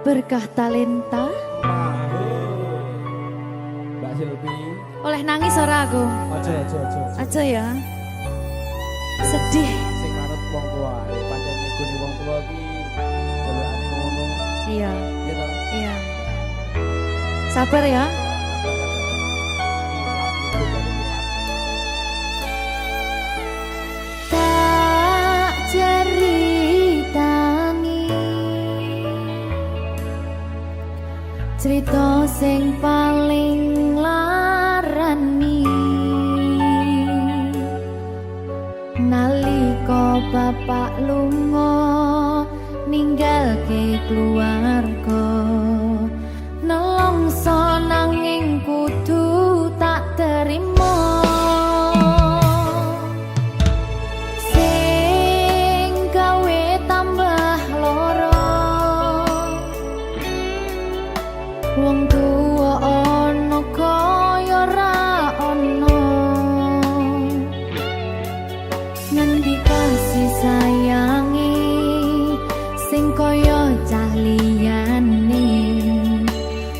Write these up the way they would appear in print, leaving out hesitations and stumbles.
Berkah talenta. Mbak Silvi. Oleh nangis ora aku? Aja ya. Sedih. Sing manut wong tua, pancen ngegoni wong tua ki jelekane ngono. Iya. Gitu. Iya. Sabar ya. Tak ceritangi cerita sing paling larani nalika bapak lunga ninggalke keluarga nelongso nanging kudu tak terima sing gawe tambah loro wong tuwa ana kaya ra ana ngendi kasih sayangi sing kaya cah liyane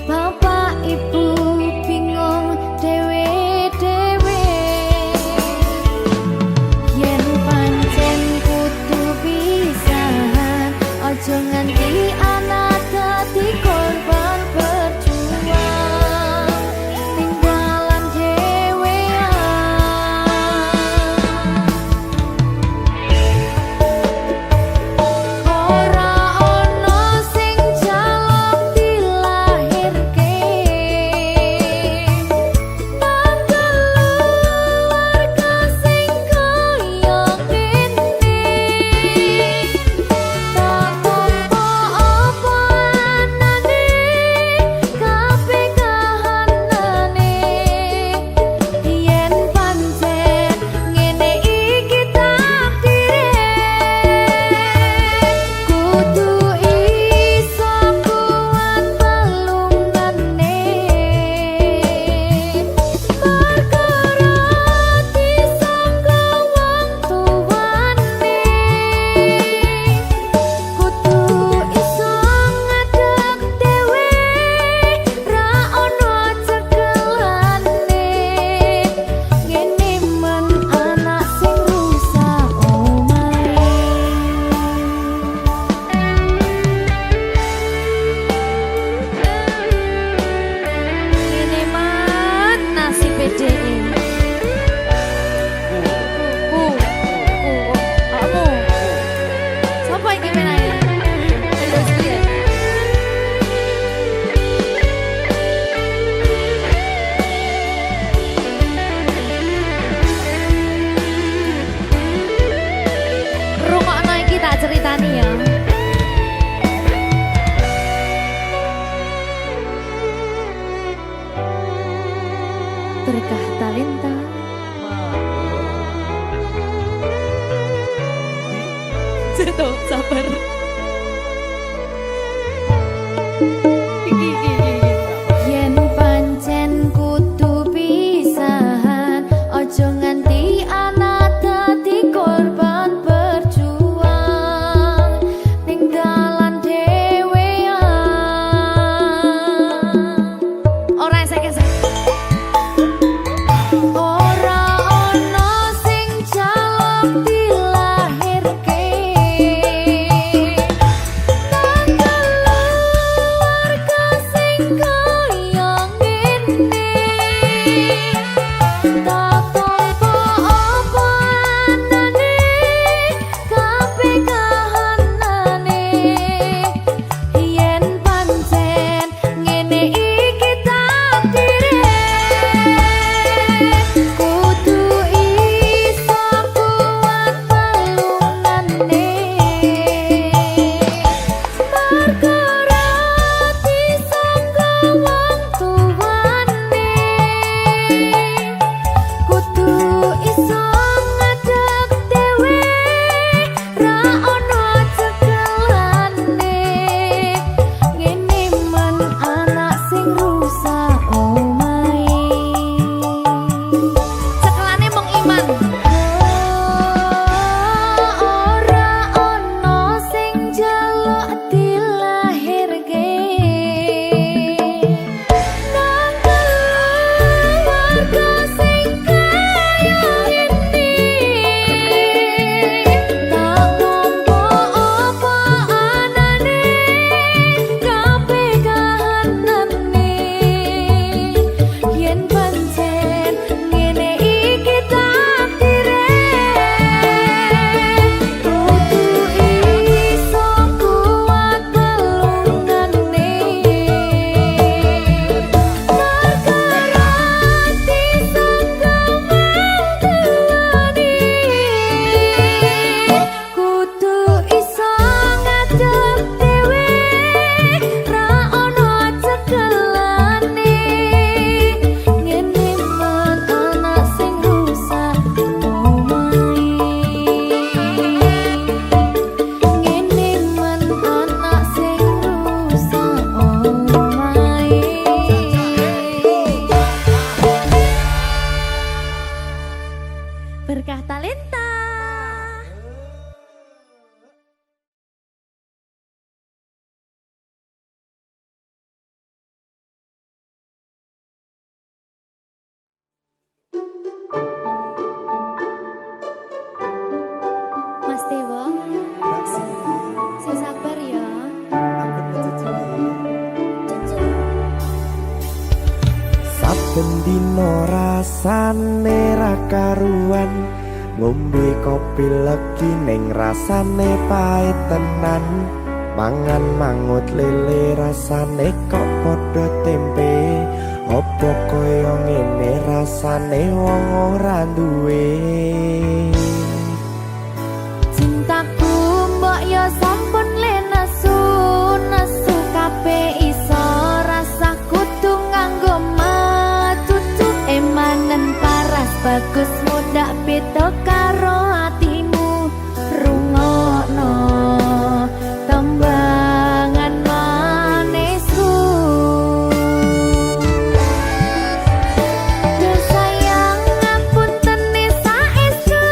bapak ibu bingung dewe-dewe yen pancen kudu pisahan aja nganti anak dadi korban berjuang tinggalan dhewean ora ono sing jaluk dilahirke nang keluarga sing kaya ngene tak tampa apa anane kabeh kahanane yen pancen ngene iki takdire kudu iso kuat pelungane perkara disangka wong tuwane kudu iso ngadeg dhewe ra ono cekelane ngene men anak sing rusak omahe ngene man nasib dhewe kamu siapa yang gimana ya? Terus lihat. Rungokno iki tak ceritani ya. Berkah talenta. Ceto sabar. Yen pancen kudu pisahan aja nganti anak dadi korban berjuang tinggalan dhewean ora esek-esek ora ono sing jaluk dilahirke Berkah Talenta. Mas Dewo, saya sabar ya. Saben dino rasane ra karuan, ngombe kopi legi ning rasane pahit tenan. Mangan mangut lele rasane kok padha tempe. Apa kaya ngene rasane wong ora duwe. Cintaku mbok yo sampun le nesu, nesu kabeh iso rasa kudu nganggo matutu. Emanen paras bagus mudak beda karo atimu. Rungokno tembangan manisku. Yo sayang ngapunten saestu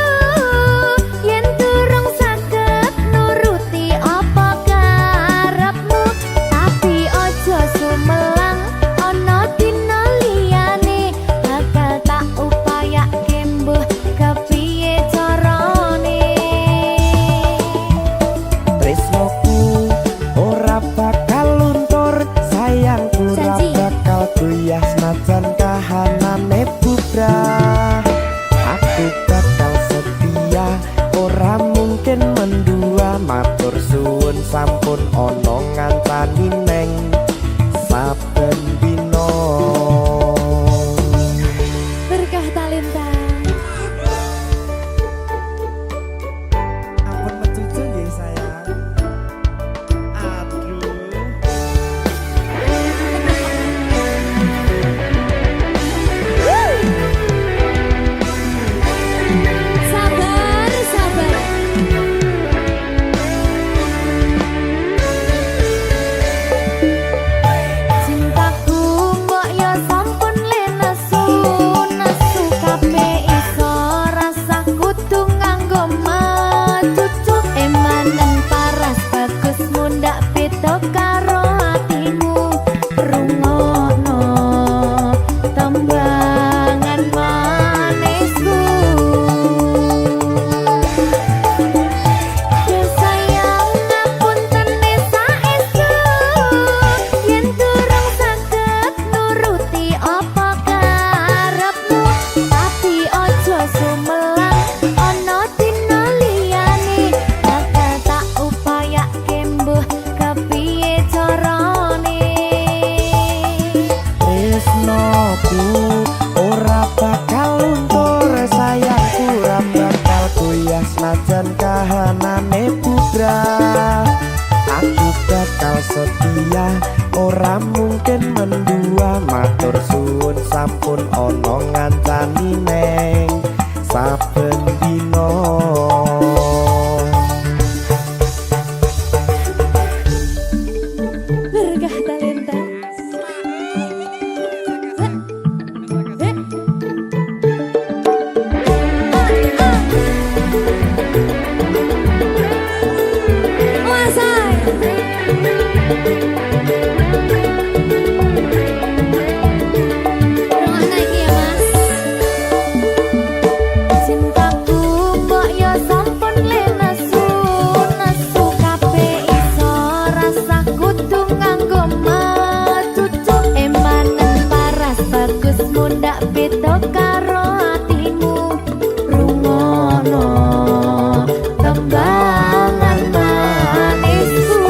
yen durung saged nuruti apa karepmu, tapi aja sumelang ana dina liyane bakal tak upayake mbuh kepiye carane. Tresnoku ora bakal luntur, sayangku ora Janji. bakal goyah senajan kahanane bubrah. Aku bakal setia, ora mungkin mendua. Matur suwun sampun ana ngancani neng saben dina. Berkah Talenta. Ampun mecucu nggih sayang. Aduh. Sabar, sabar. Cintaku mbok yo sampun le nesu, nesu kabeh iso rasa kudu nganggo matutu. Emanen paras bagus mundak beda karo atimu. Rungokno tembangan manisku. Yo sayang ngapunten saestu yen durung saged nuruti apa karepmu, tapi aja sumelang ana dina liyane bakal tak upayake mbuh kepiye carane. Tresnoku ora bakal luntur, sayangku ora bakal goyah senajan kahanane bubrah. Aku bakal setia, ora mungkin mendua. Matur suwun sampun ana ngancani neng saben dina. Berkah Talenta. Cintaku mbok yo sampun le nesu, nesu kabeh iso rasa kudu nganggo matutu. Emanen paras bagus mundak beda karo atimu. Rungokno tembangan manisku.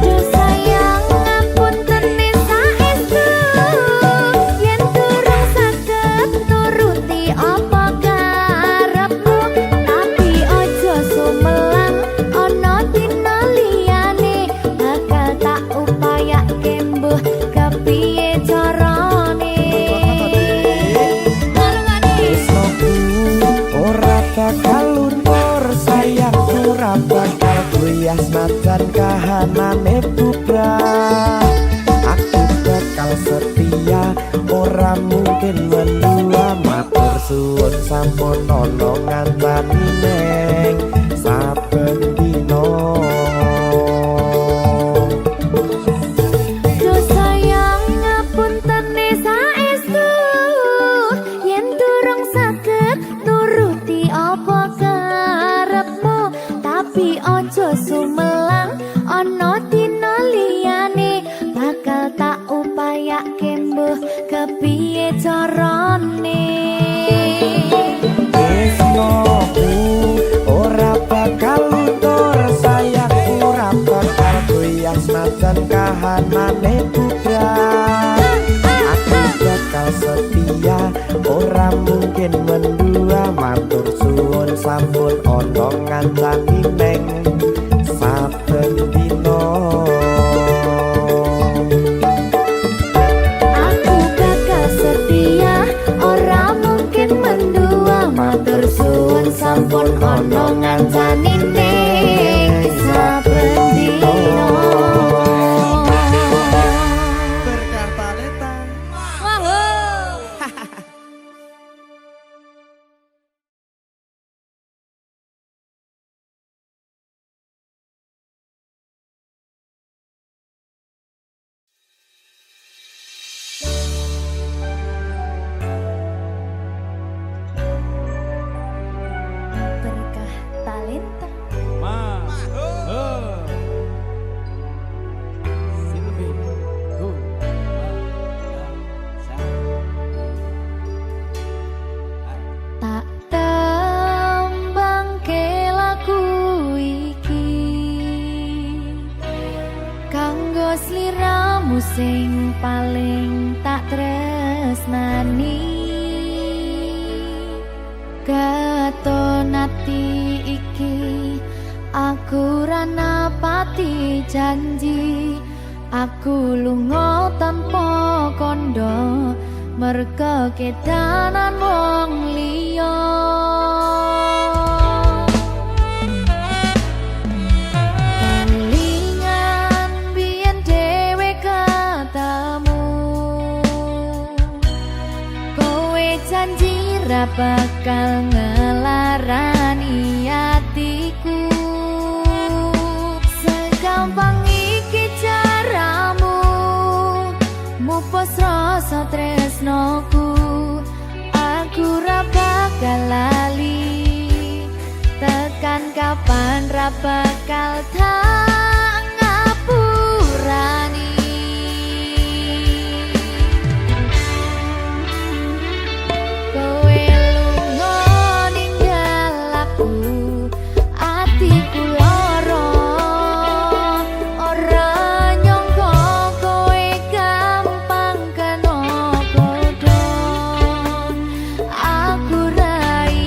Yo sayang ngapunten saestu yen durung saged nuruti apa karepmu, tapi aja sumelang ana dina liyane bakal tak upayake mbuh kepiye carane. ora mungkin mendua matur suwun sampun ana ngancani neng saben dina Do sayang ngapuntene saestu yen durung saged nuruti apa karepmu tapi aja sumelang ana dina liyane bakal tak upayake mbuh kepiye carane Tresnoku ora bakal luntur sayangku ora bakal goyah senajan kahanane bubrah aku bakal setia ora mungkin mendua matur suwun sampun ana ngancani neng saben dina aku bakal setia ora mungkin mendua matur suwun sampun ana ngancani ning saben dina Berkah talenta. berkah talenta Silvi. tak tembangke lagu iki kanggo sliramu sing paling tak tresnani katon ati iki aku ra napati janji aku lunga tanpa kondo merga kedanan wong liya kelingan biyen dhewe katamu kowe janji ra bakal ngelarani atiku segampang iki caramu mupus rasa tresnoku aku ra bakal lali tekan kapan ra bakal tak ngapurani kowe lunga ninggal aku atiku lara ora nyangka kowe gampang kena godho aku ra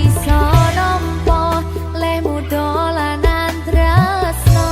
iso nampa lehmu dolanan tresno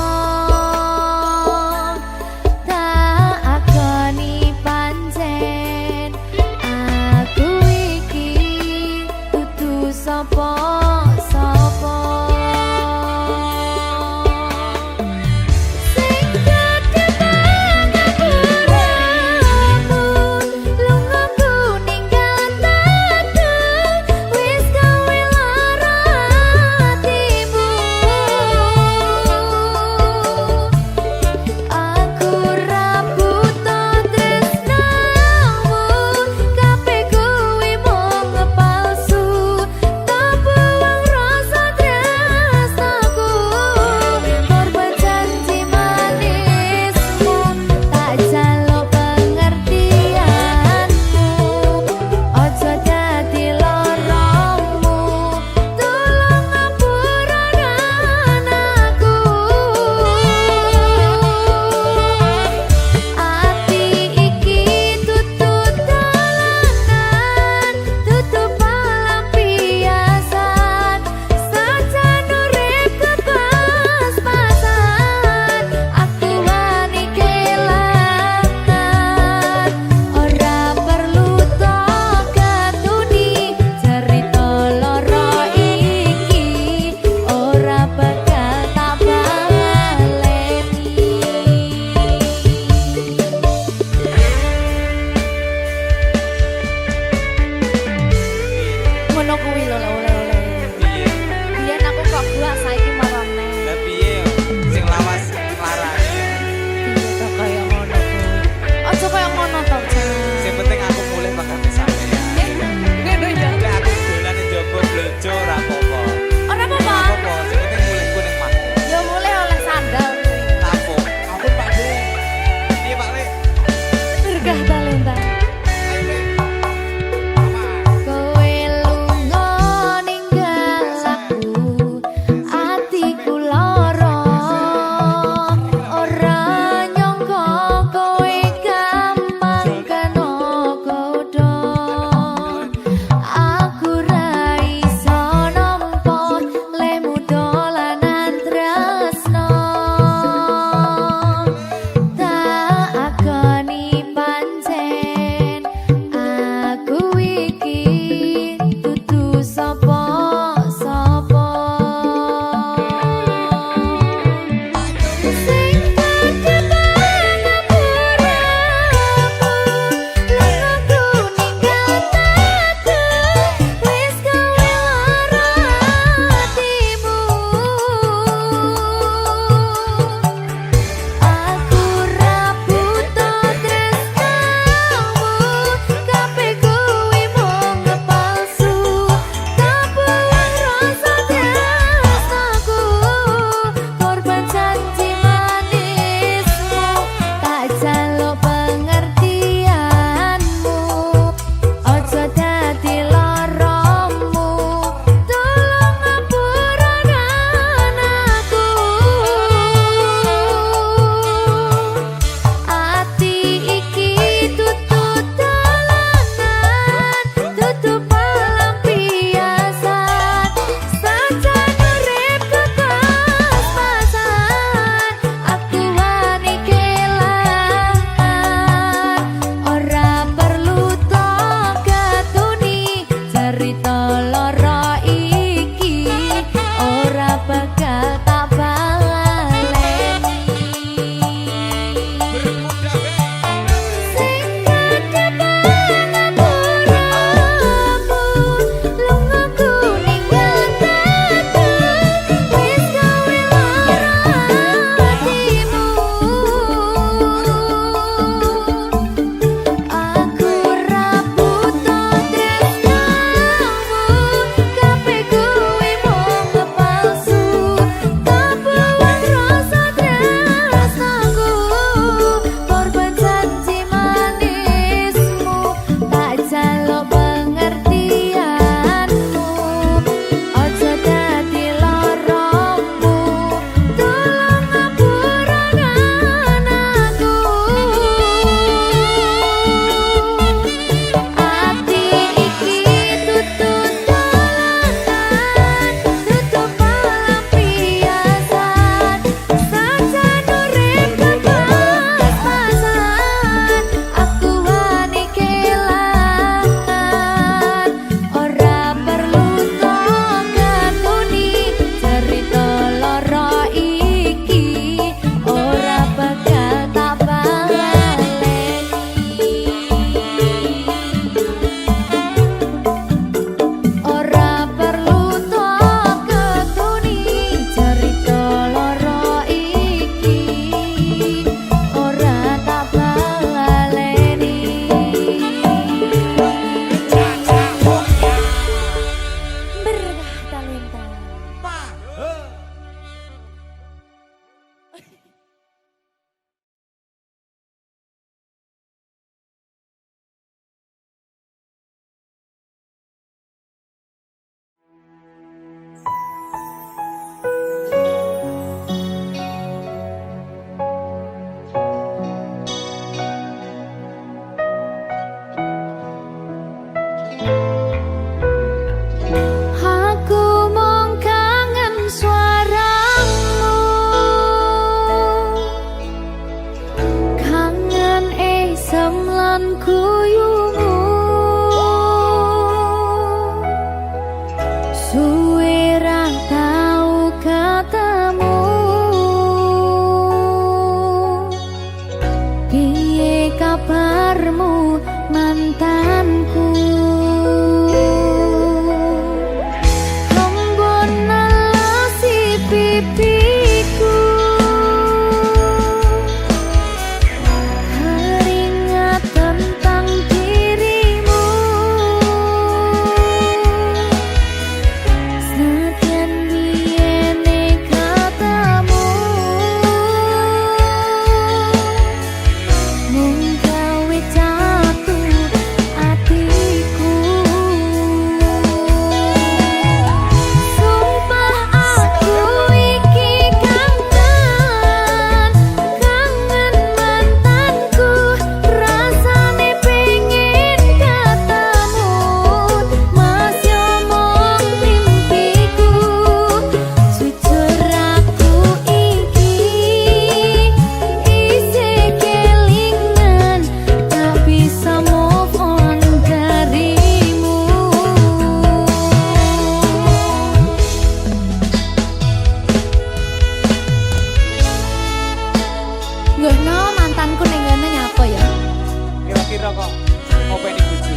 kok ngopeni bojo.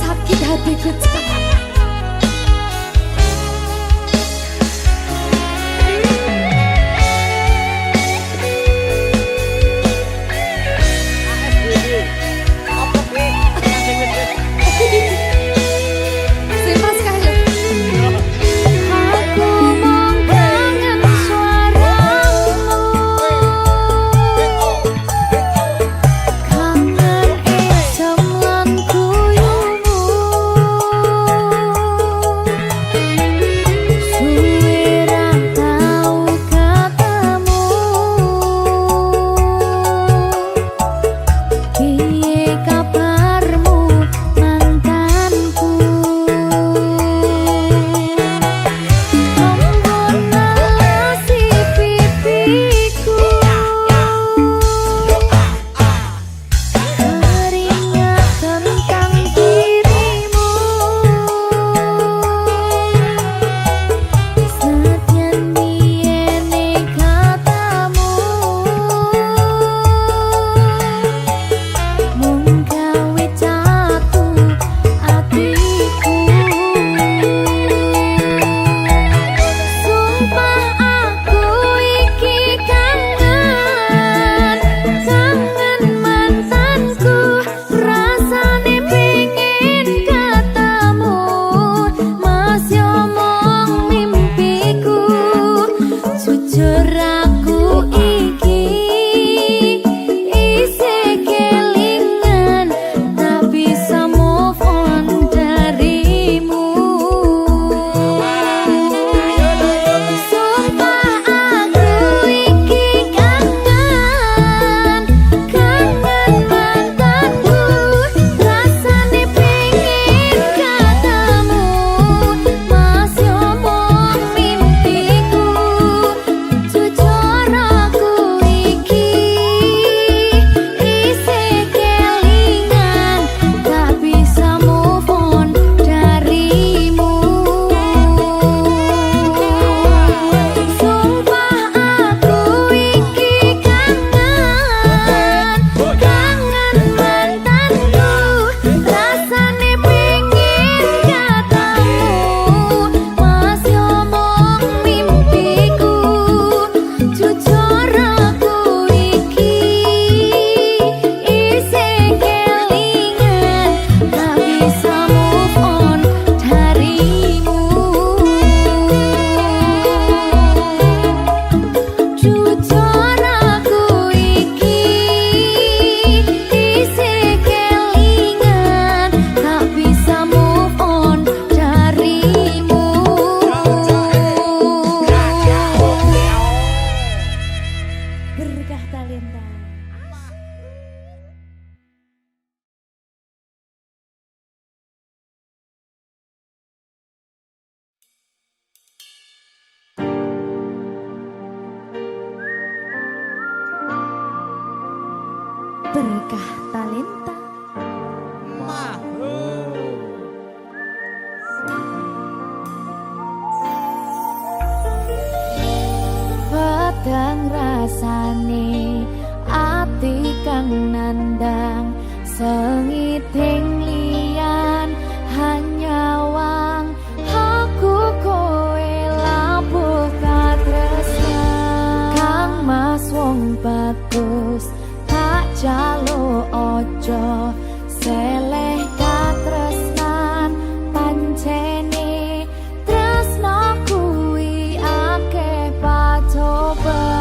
Sakit hatiku Cak. Berkah talenta. Padang rasane ati kang nandang sengiting liyan hanyawang aku kowe labuh katresnan kang mas wong bagus tak jalo ojo seleh katresnan pancene tresno kuwi akeh pacoban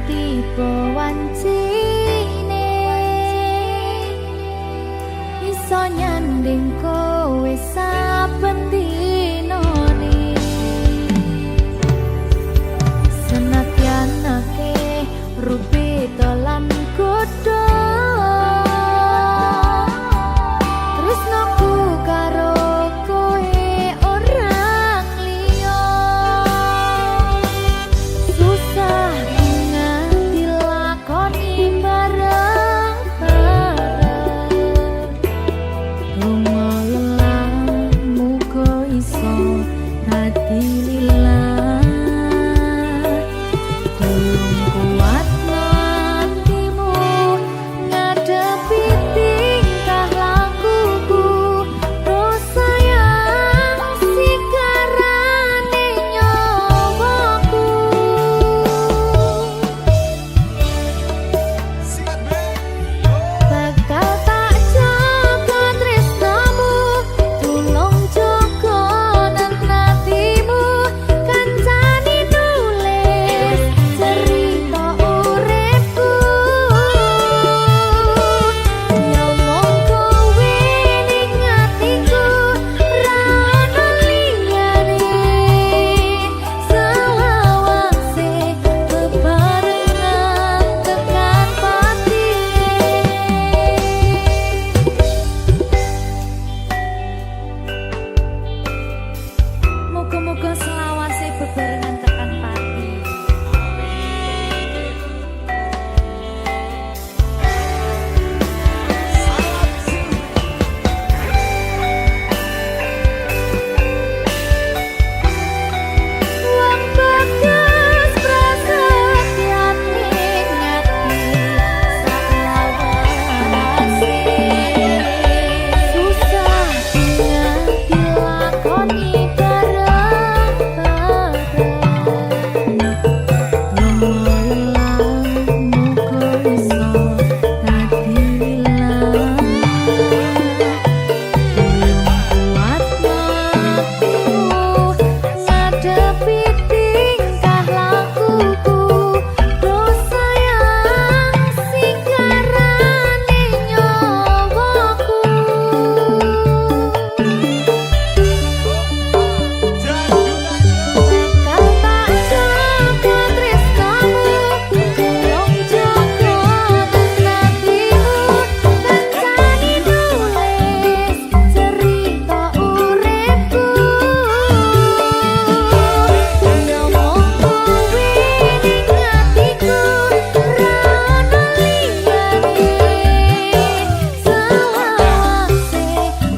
tiba wancine iso nyanding kowe saben dinane senadyan akeh rupi dalan godho tresnoku karo kowe orang liya susah nganti lakoni bareng-bareng lumayan muga iso dadi lillah belum kuat nantimu ngadepi tingkah lakuku dosa yang sikarane nyawaku bakal tak jaga tresnamu tulung jaga nantimu kancani nulis cerita uripku nyomong kowe ning atiku ra ono liyane selawase bebarengan tekan patine muga-muga selawase bebarengan tekan pati wong bagas prasetyan ning ati selawase susah nganti lakoni bareng-bareng lumayan muga iso dadi lillah kuat matimu ngadepi tingkah lakuku dosa yang sikarane nyawaku bakal tak jaga tresnamu tulung jaga nantimu kancani nulis cerita uripku nyomong kowe ning atiku ra ono liyane selawase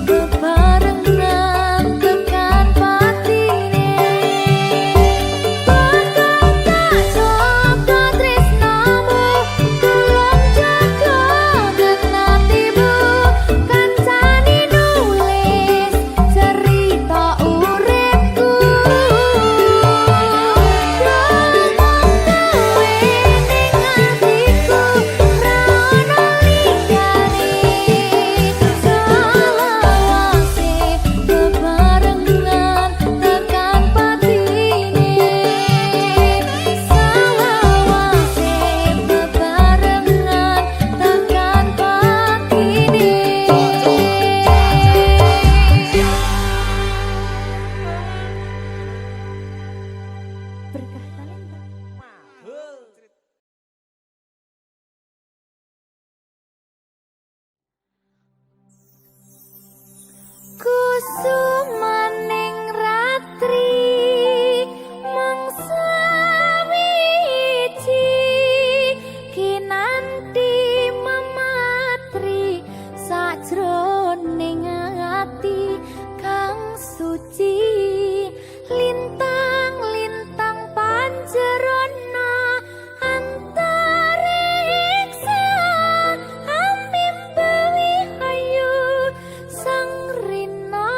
bebarengan tekan patine bakal tak jaga tresnamu tulung jaga nantimu kancani nulis cerita uripku nyomong kowe ning atiku ra ono liyane selawase bebarengan tekan patine selawase bebarengan tekan patine berkah talenta kusumaning ratri mangsa wiji kinanti mematri sajroning ati kang suci lintang-lintang panjerona antariksa ambimbawi hayu sang rina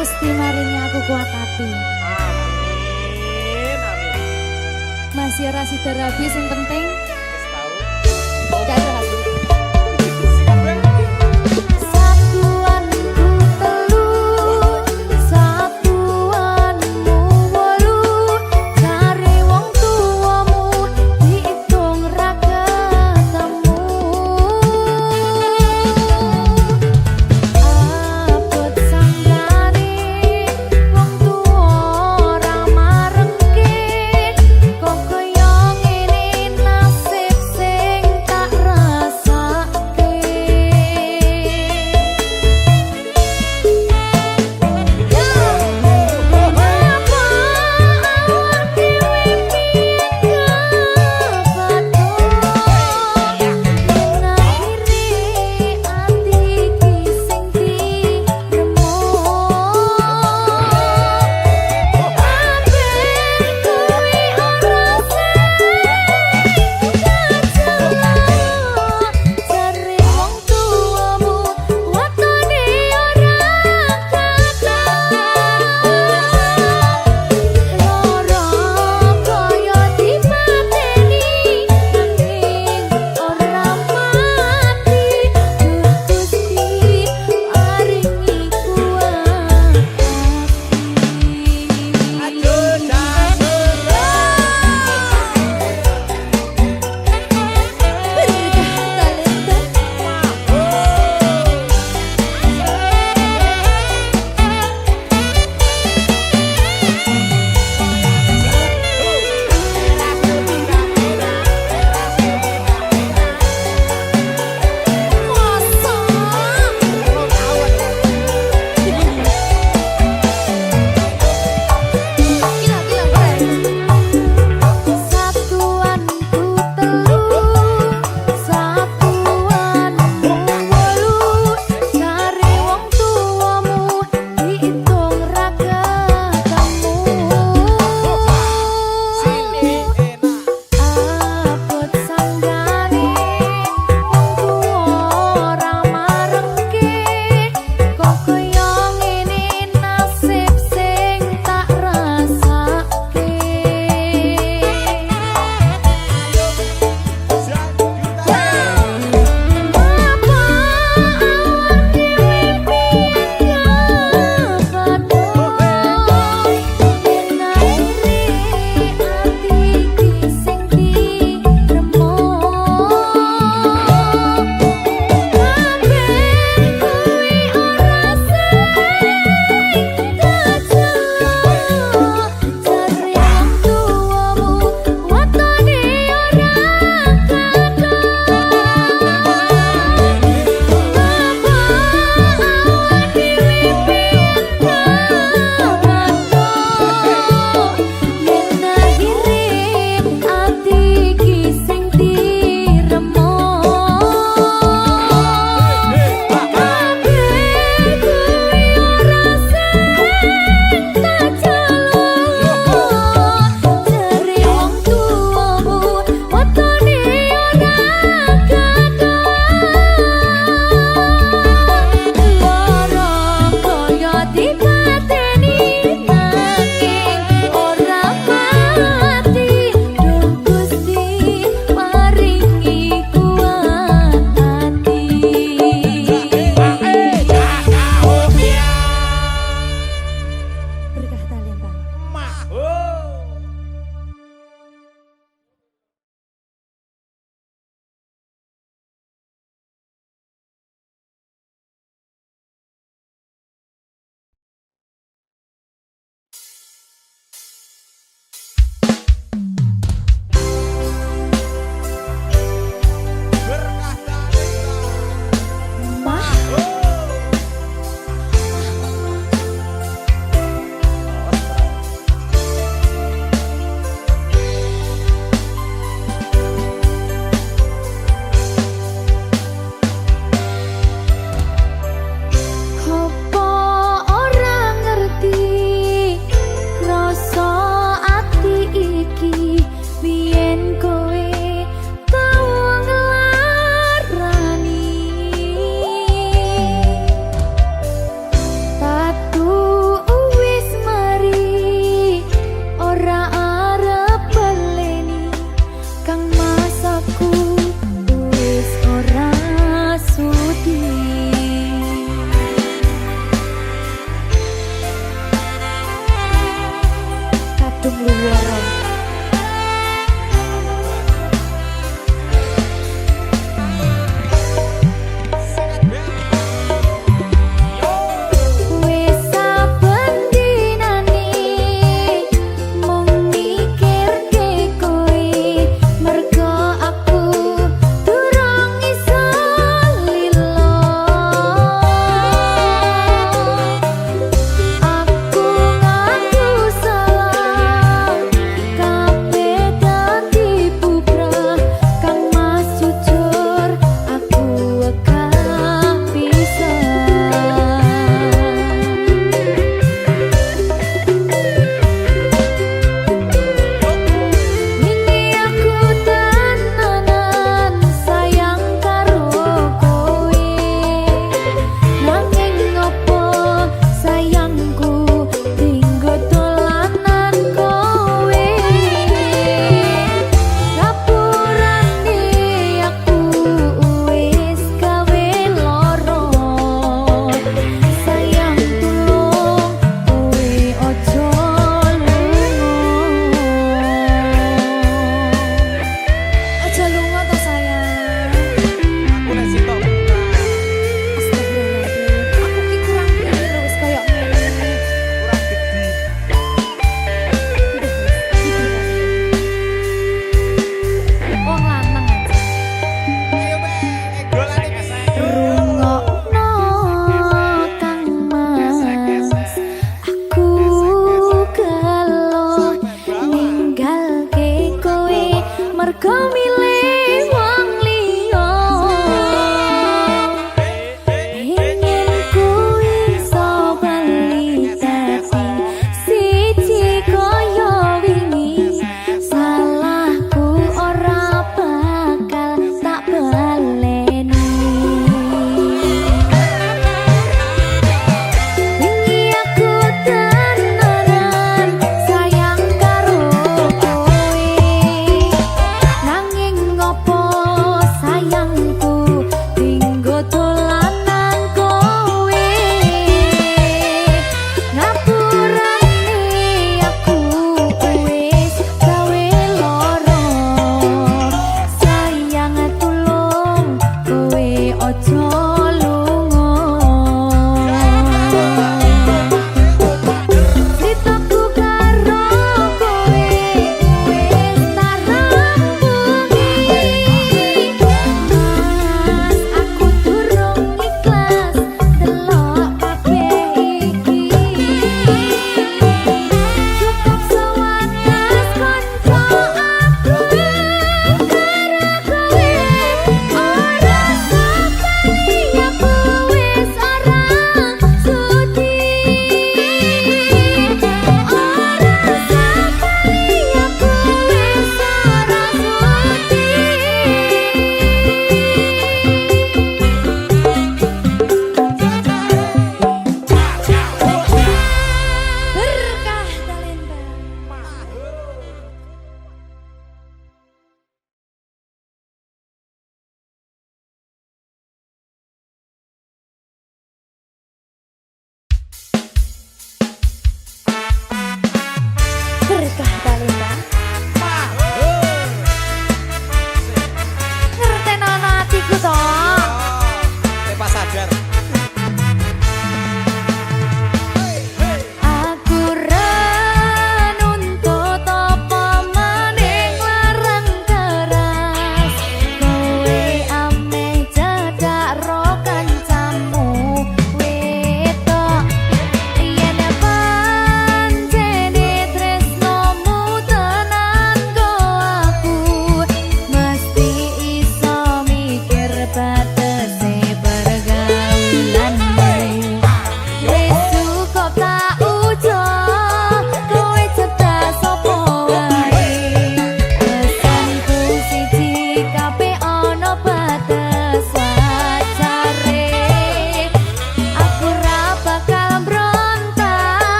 Gusti maringi aku kuat hati. Amin, amin. Masih ora sida rabi sing penting Wis tahu. gak ada rabi. Nasib Nanging ngopo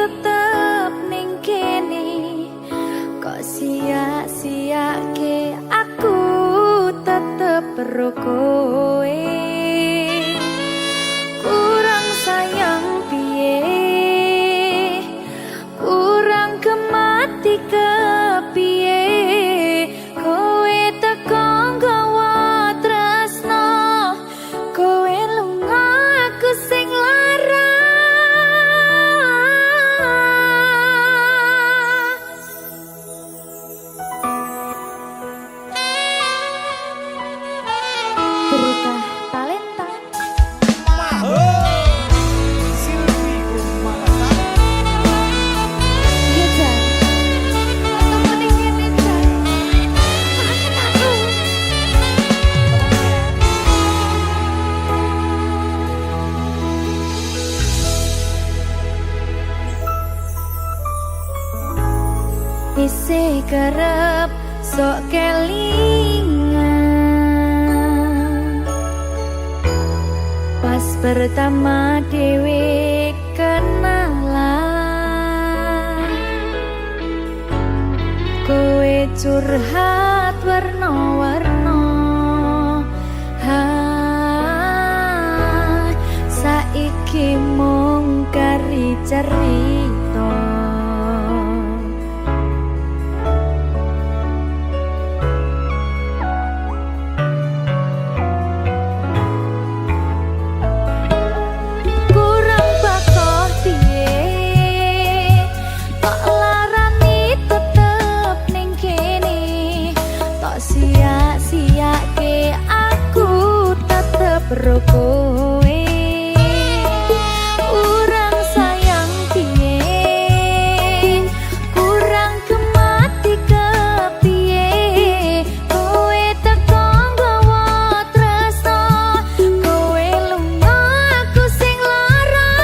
tetep ning kene. Kok sia-siake aku tetep perlu kowe. Kurang sayang piye, kurang kemati kepiye, kowe teko nggawa tresno, kowe lunga aku sing lara. Berita talenta. Silvi Kumalasari. Iya, Jan. Ketemu ning kene, Jan. Kangen aku. Isih kerep sok kelingan pas pertama dewe kenalan, kowe curhat warna-warna. Saiki mung kari cerita. Kurang bakoh piye, tok larani tetep ning kene. Tok sia-siake aku tetep ro kowe. Kurang sayang piye, kurang kemati kepiye, kowe teko nggawa tresno, kowe lunga aku sing lara.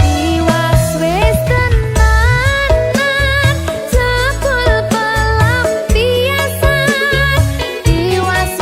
Tiwas wis tenanan, jebul pelampiasan. Tiwas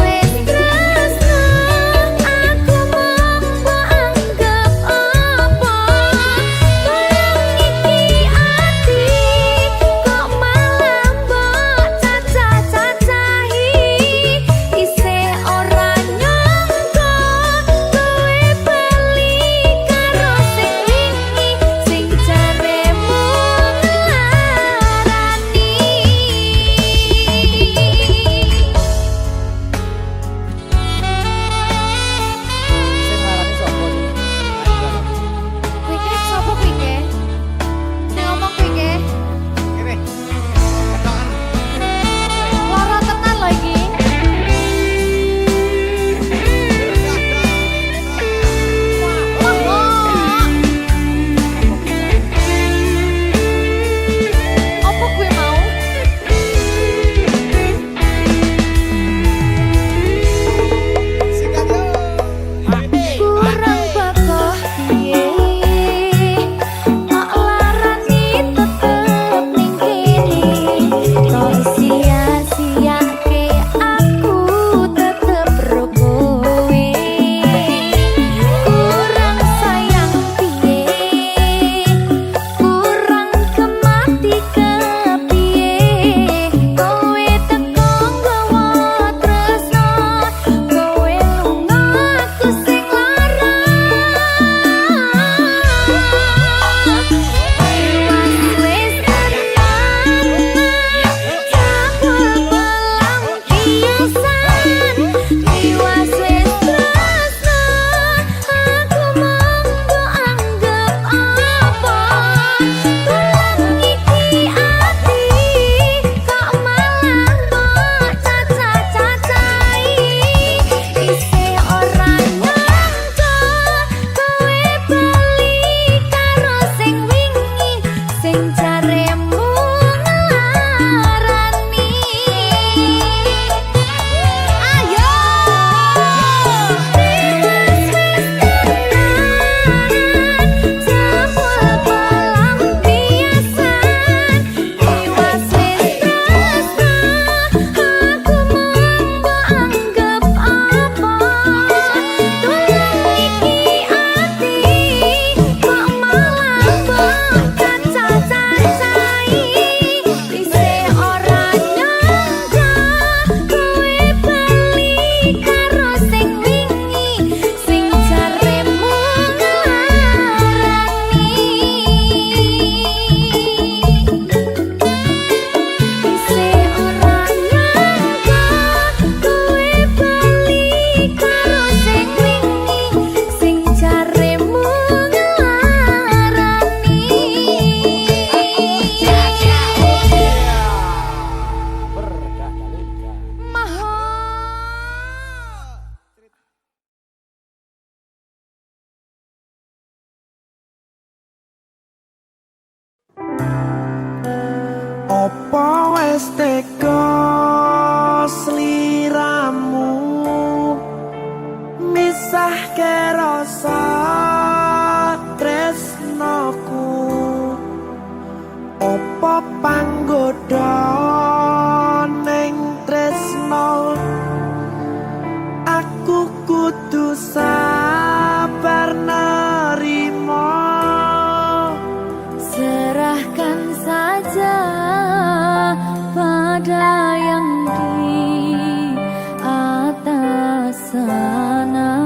pada yang di atas sana.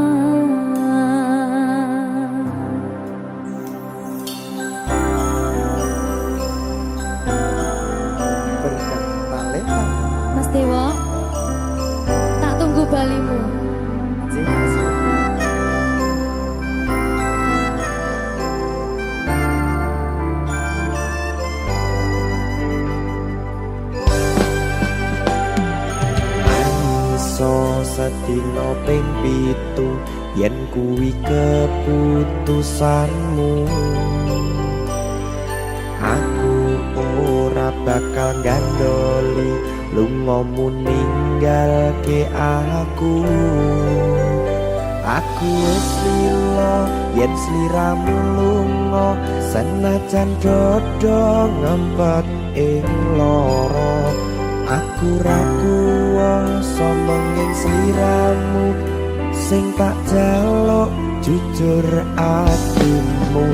Berkah talenta. Mas Dewo, tak tunggu balimu. Iso sedina ping 7 yen kuwi keputusanmu. Aku ora bakal gandoli lungamu ninggalke aku. Aku wis lilo yen sliramu lunga, senajan dodo ngempet ing loro. Aku ra kuwasa menging sliramu, sing tak jaluk jujur atimu.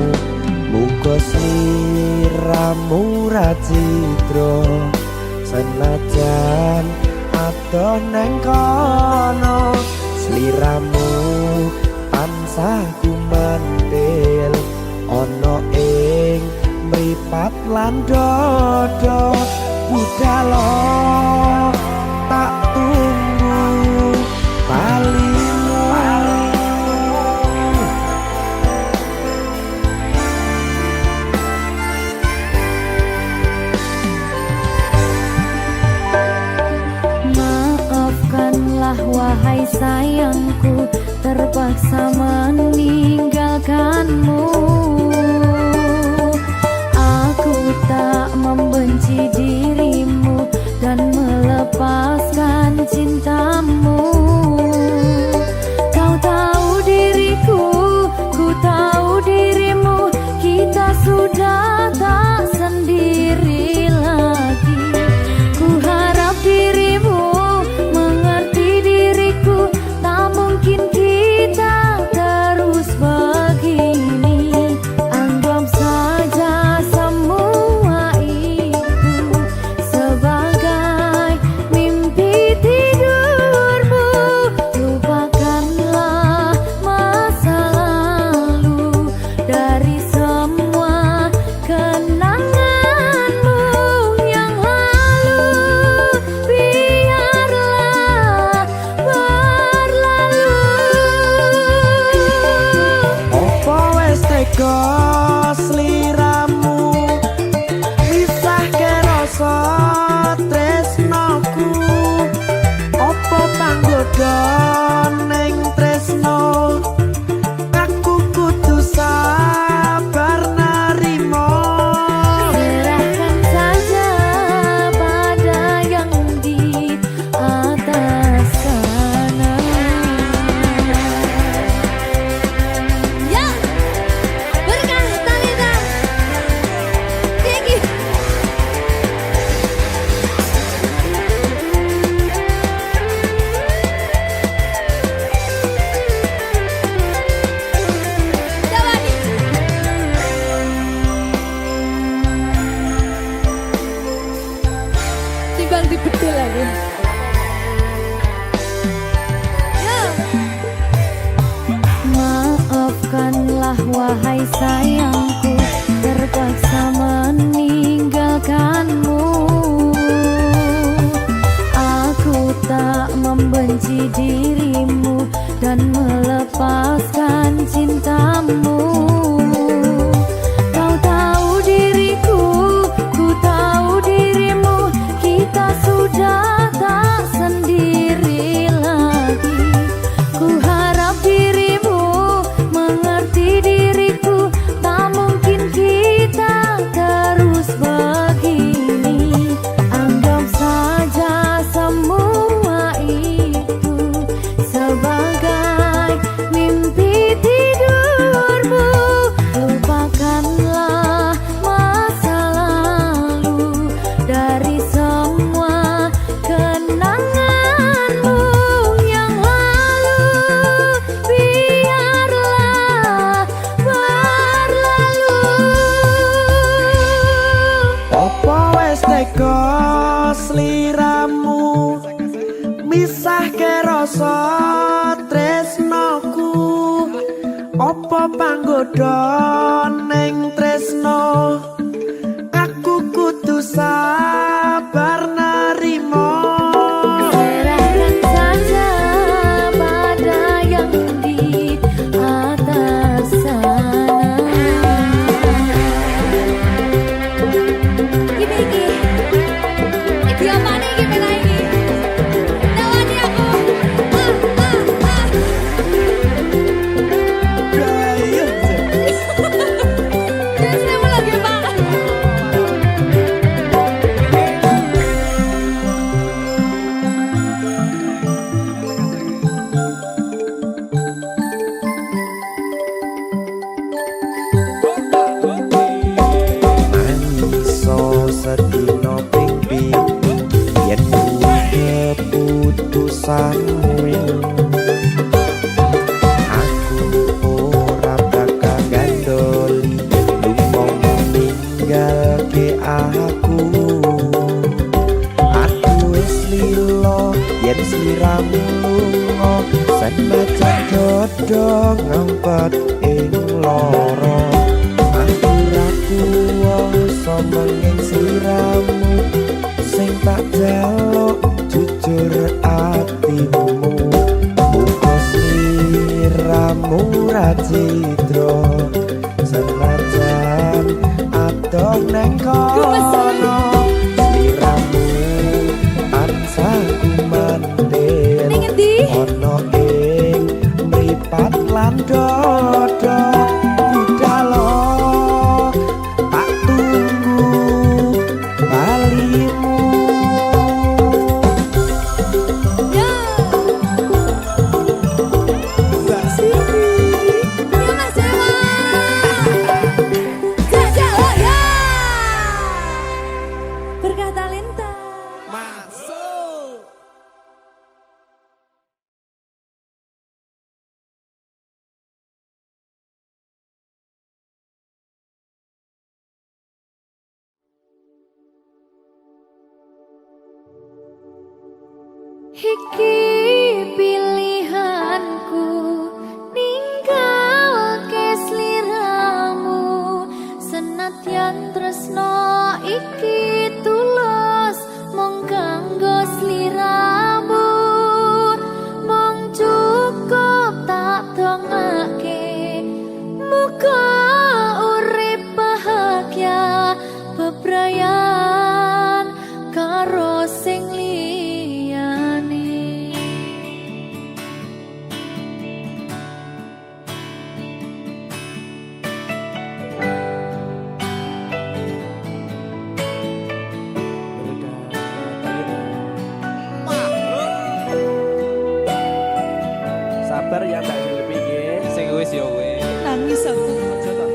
Muga sliramu ra citra, senajan adoh neng kono. Sliramu tansah kumandel ana ing mripat lan dodo. Budalo tak tunggu balimu. Maafkanlah wahai sayangku, terpaksa meninggalkanmu. Aku tak membenci dirimu dan melepaskan cintamu. Kau tahu diriku, ku tahu dirimu, kita sudah tak sendiri lagi. Ku harap dirimu mengerti diriku, tak mungkin kita terus begini. Anggap saja semua itu sebagai mimpi tidurmu. Lupakanlah masa lalu dari semua kenanganmu yang lalu. Biarlah berlalu. Opo wis tega sliramu misahke rasa tresnoku. Opo panggoda ning tresno, aku kudu sabar narimo. Serahkan saja pada yang di atas sana. Ya, berkah talenta. Tinggi. Coba nih. Timbang dibedil lagi. Ya. Maafkanlah wahai sayangku, terpaksa meninggalkanmu. Aku tak membenci dirimu dan melepaskan cintamu. Kau tahu diriku, ku tahu dirimu, kita sudah tak sendiri lagi. Ku harap dirimu mengerti diriku, tak mungkin kita terus begini. Anggap saja semua itu sebagai mimpi tidurmu. Lupakanlah masa lalu dari semua kenanganmu yang lalu. Biarlah berlalu. Opo wis tega sliramu nyisahke rasa tresnoku apa panggoda ning tresno aku kudu sabar narimo Serahkan saja pada yang di atas sana. Iki dia mana gimana ini? Nawani aku. Biasanya mau lagi Pak. Mangiso sedina ping pitu yen keputusanmu aku ora bakal gandoli lupa ninggalke aku wis lilo yen sliramu lunga senajan dodo ngempet ing loro aku ra kuwasa menging sliramu sing tak jaluk jujur atimu muga sliramu ra cidra senajan adoh neng kono sliramu tansah kumandel Ning endi? ono ing mripat lan dodo budalo tak tunggu balimu Ya. Mbak Siti Ya Mas Dewa. Jajak oh ya. Berkah talenta. masuk Iki pilihanku ninggal ke sliramu senadyan tresno iki tulus mung kanggo sliramu mung cukup tak dongake muga urip bahagia bebrayan karo sing liyane. Sabar ya Mbak Silvi nggih. Sing wis ya wis. Nangis aku. Aja to.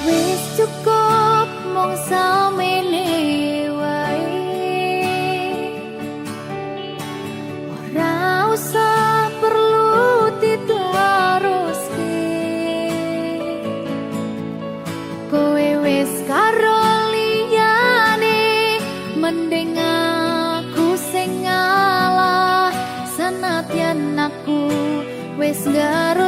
Wis cukup mung samene wae. Ora usah perlu diteruske. Kowe wis karo liyane mending aku sing ngalah senadyan aku wis garo